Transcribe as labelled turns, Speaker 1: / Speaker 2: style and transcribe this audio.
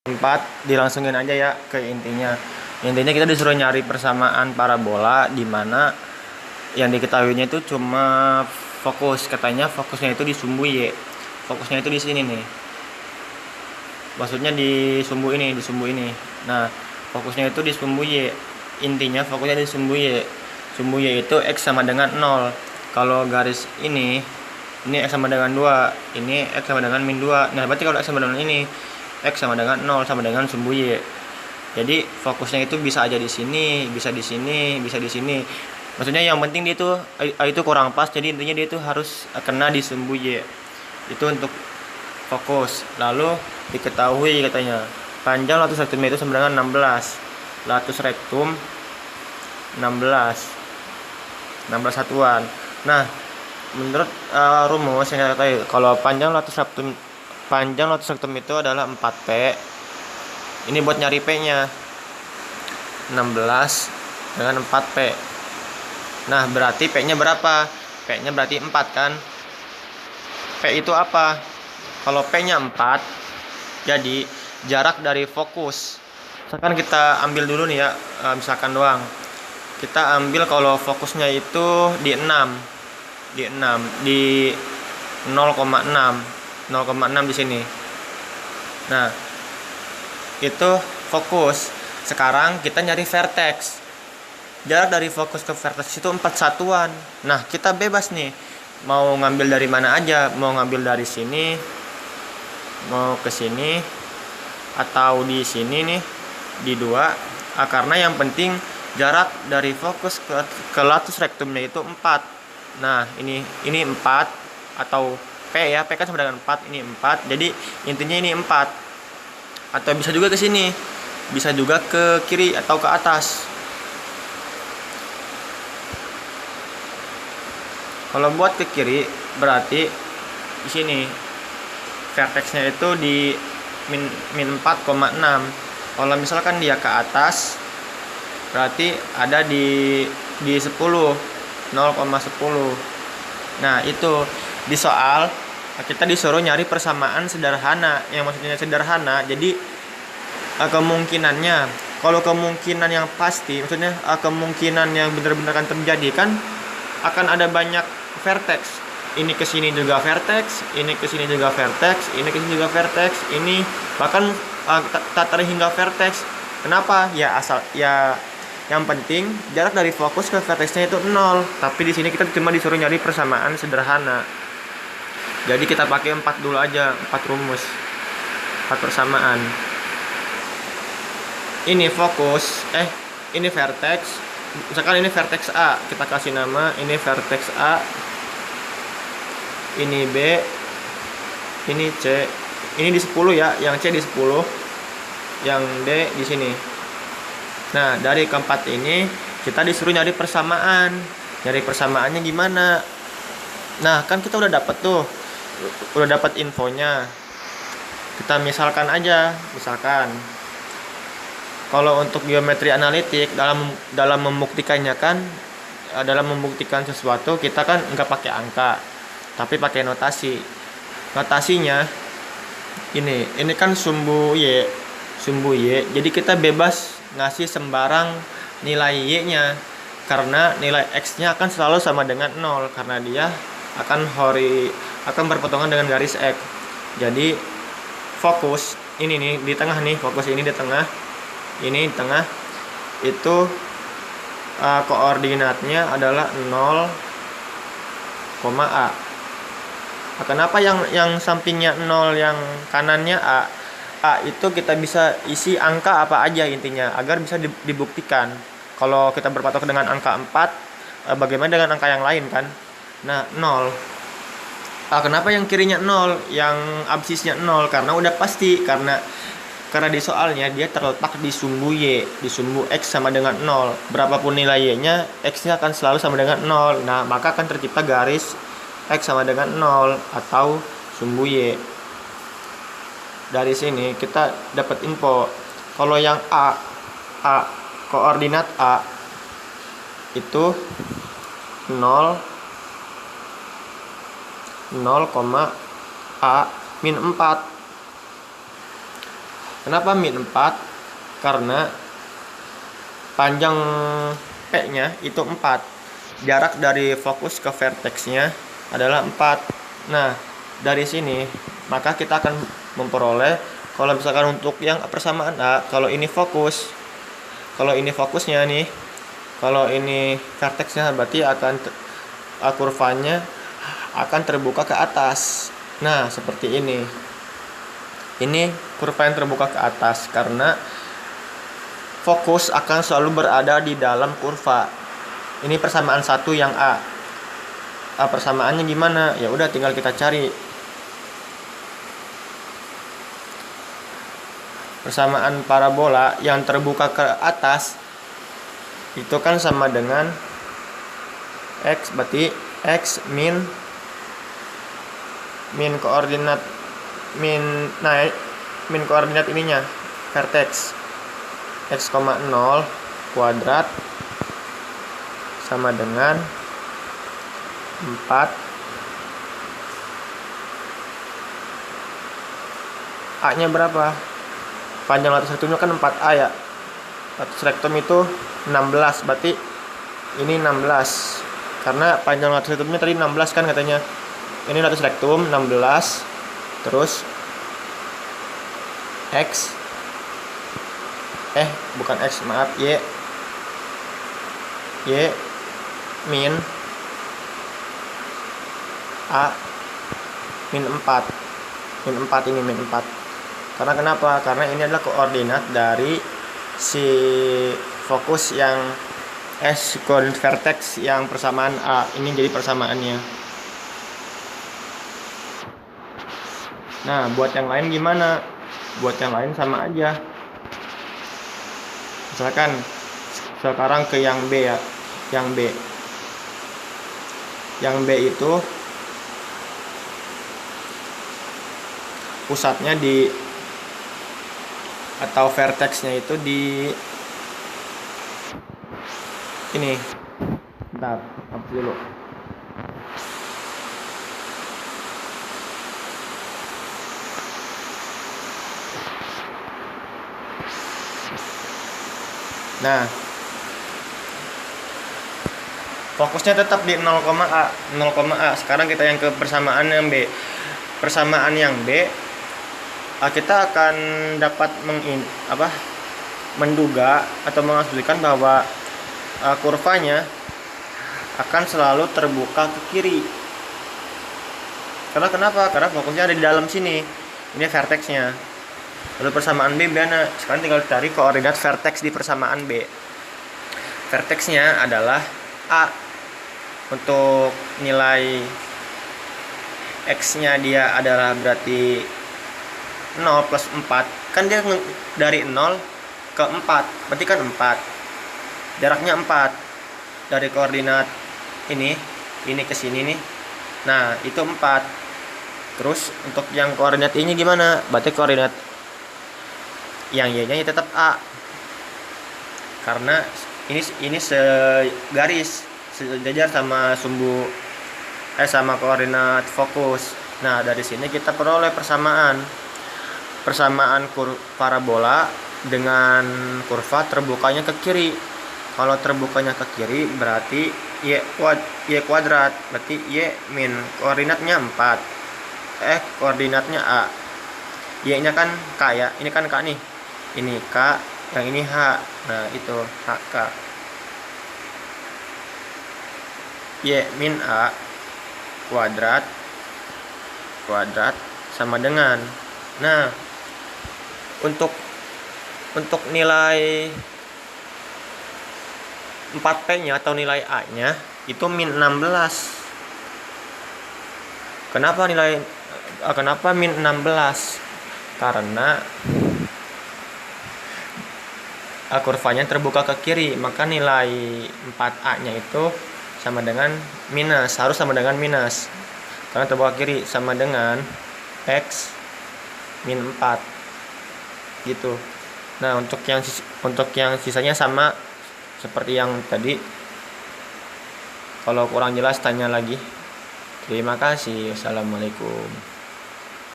Speaker 1: 4 dilangsungin aja ya ke intinya. Intinya kita disuruh nyari persamaan parabola di mana yang diketahuinya itu cuma fokus, katanya fokusnya itu di sumbu Y. Fokusnya itu di sini nih. Maksudnya di sumbu ini. Nah, fokusnya itu di sumbu Y. Intinya fokusnya di sumbu Y. Sumbu Y itu X sama dengan 0. Kalau garis ini X sama dengan 2, ini X sama dengan min 2. Nah, berarti kalau X sama dengan ini, X sama dengan 0 sama dengan sumbu Y. Jadi fokusnya itu bisa aja di sini, bisa di sini, bisa di sini. Maksudnya yang penting dia itu kurang pas, jadi intinya dia itu harus kena di sumbu Y. Itu untuk fokus. Lalu diketahui katanya panjang latus rektum itu sama dengan 16. Latus rektum 16 satuan. Nah, menurut rumus yang saya ketahui, kalau panjang latus rektum itu adalah 4P. Ini buat nyari P-nya. 16 dengan 4P. Nah, berarti P-nya berapa? P-nya berarti 4 kan? P itu apa? Kalau P-nya 4, jadi jarak dari fokus. Misalkan kita ambil dulu nih ya, misalkan doang. Kita ambil kalau fokusnya itu di 6. Di 0,6 di sini. Nah, itu fokus. Sekarang kita nyari vertex. Jarak dari fokus ke vertex itu 4 satuan. Nah, kita bebas nih. Mau ngambil dari mana aja, mau ngambil dari sini, mau ke sini, atau di sini nih, di 2. Karena yang penting jarak dari fokus ke latus rektumnya itu 4. Nah, ini 4 atau P ya, P kan sama dengan 4, ini 4. Jadi intinya ini 4. Atau bisa juga ke sini. Bisa juga ke kiri atau ke atas. Kalau buat ke kiri berarti di sini vertexnya itu di min 4,6. Kalau misalkan dia ke atas berarti ada di 10, 0,10. Nah, itu di soal kita disuruh nyari persamaan sederhana. Yang maksudnya sederhana, jadi kemungkinannya, kalau kemungkinan yang pasti, maksudnya kemungkinan yang benar-benar akan terjadi kan akan ada banyak vertex. Ini ke sini juga vertex, ini ke sini juga vertex, ini ke sini juga vertex, ini bahkan tak terhingga vertex. Kenapa? Ya asal ya yang penting jarak dari fokus ke vertexnya itu 0. Tapi di sini kita cuma disuruh nyari persamaan sederhana. Jadi kita pakai 4 dulu aja, 4 rumus. 4 persamaan. Ini fokus, ini vertex. Misalkan ini vertex A, kita kasih nama ini vertex A. Ini B, ini C. Ini di 10 ya, yang C di 10, yang D di sini. Nah, dari keempat ini kita disuruh nyari persamaan. Nyari persamaannya gimana? Nah, kan kita udah dapat tuh. Udah dapat infonya. Kita misalkan aja, kalau untuk geometri analitik dalam membuktikannya kan, dalam membuktikan sesuatu kita kan nggak pakai angka, tapi pakai notasi. Notasinya ini kan sumbu Y. Jadi kita bebas ngasih sembarang nilai Y-nya, karena nilai X-nya akan selalu sama dengan 0 karena dia akan berpotongan dengan garis X. Jadi fokus ini nih di tengah nih, fokus ini di tengah, ini di tengah, itu koordinatnya adalah 0, A. Kenapa yang sampingnya 0, yang kanannya A? A itu kita bisa isi angka apa aja intinya agar bisa dibuktikan. Kalau kita berpatok dengan angka 4, bagaimana dengan angka yang lain kan? Nah, 0. Kenapa yang kirinya 0, yang absisnya 0? Karena udah pasti, karena di soalnya dia terletak di sumbu Y, di sumbu X sama dengan 0. Berapapun nilai Y-nya, X-nya akan selalu sama dengan 0. Nah, maka akan tercipta garis X sama dengan 0 atau sumbu Y. Dari sini kita dapat info. Kalau yang A, koordinat A itu 0, A min 4. Kenapa min 4? Karena panjang P-nya itu 4. Jarak dari fokus ke vertexnya adalah 4. Nah, dari sini maka kita akan memperoleh, kalau misalkan untuk yang persamaan A, kalau ini fokus, kalau ini fokusnya nih, kalau ini vertexnya, berarti kurvanya akan terbuka ke atas. Nah, seperti ini. Ini kurva yang terbuka ke atas karena fokus akan selalu berada di dalam kurva. Ini persamaan satu yang A. Persamaannya gimana? Ya udah, tinggal kita cari. Persamaan parabola yang terbuka ke atas itu kan sama dengan X, berarti X min koordinat min koordinat ininya, vertex, x, 0 kuadrat sama dengan 4 A nya berapa? Panjang latus rektumnya kan 4A ya. Latus rektum itu 16, berarti ini 16 karena panjang latus rektumnya tadi 16 kan katanya. Ini latus rektum 16, terus X bukan X, maaf, Y min A min 4 ini min 4. Karena kenapa? Karena ini adalah koordinat dari si fokus yang koordinat vertex yang persamaan A. Ini jadi persamaannya. Nah, buat yang lain gimana? Buat yang lain sama aja. Misalkan sekarang ke yang B ya. Yang B. Yang B itu pusatnya di, atau vertexnya itu di ini. Bentar, hapus dulu. Nah, fokusnya tetap di 0,A. Sekarang kita yang ke persamaan yang B. Persamaan yang B, kita akan dapat menduga atau mengasumsikan bahwa kurvanya akan selalu terbuka ke kiri. Karena kenapa? Karena fokusnya ada di dalam sini. Ini vertexnya. Lalu persamaan B mana? Sekarang tinggal cari koordinat vertex di persamaan B. Vertexnya adalah A. Untuk nilai X-nya dia adalah berarti 0 plus 4. Kan dia dari 0 ke 4. Berarti kan 4. Jaraknya 4. Dari koordinat ini ke sini nih. Nah, itu 4. Terus untuk yang koordinat ini gimana? Berarti koordinat yang Y-nya tetap A. Karena ini segaris, sejajar sama sama koordinat fokus. Nah, dari sini kita peroleh persamaan parabola dengan kurva terbukanya ke kiri. Kalau terbukanya ke kiri berarti Y kuadrat, berarti Y min koordinatnya 4. Koordinatnya A. Y-nya kan K ya. Ini kan K nih. Ini K, yang ini H. Nah, itu HK. Y min A kuadrat sama dengan. Nah, untuk nilai 4P-nya atau nilai A-nya itu min 16. Kenapa min 16? Karena kurvanya terbuka ke kiri, maka nilai 4A-nya itu sama dengan minus, harus sama dengan minus. Karena terbuka kiri sama dengan X min 4. Gitu. Nah, untuk yang sisanya sama seperti yang tadi. Kalau kurang jelas tanya lagi. Terima kasih. Assalamualaikum.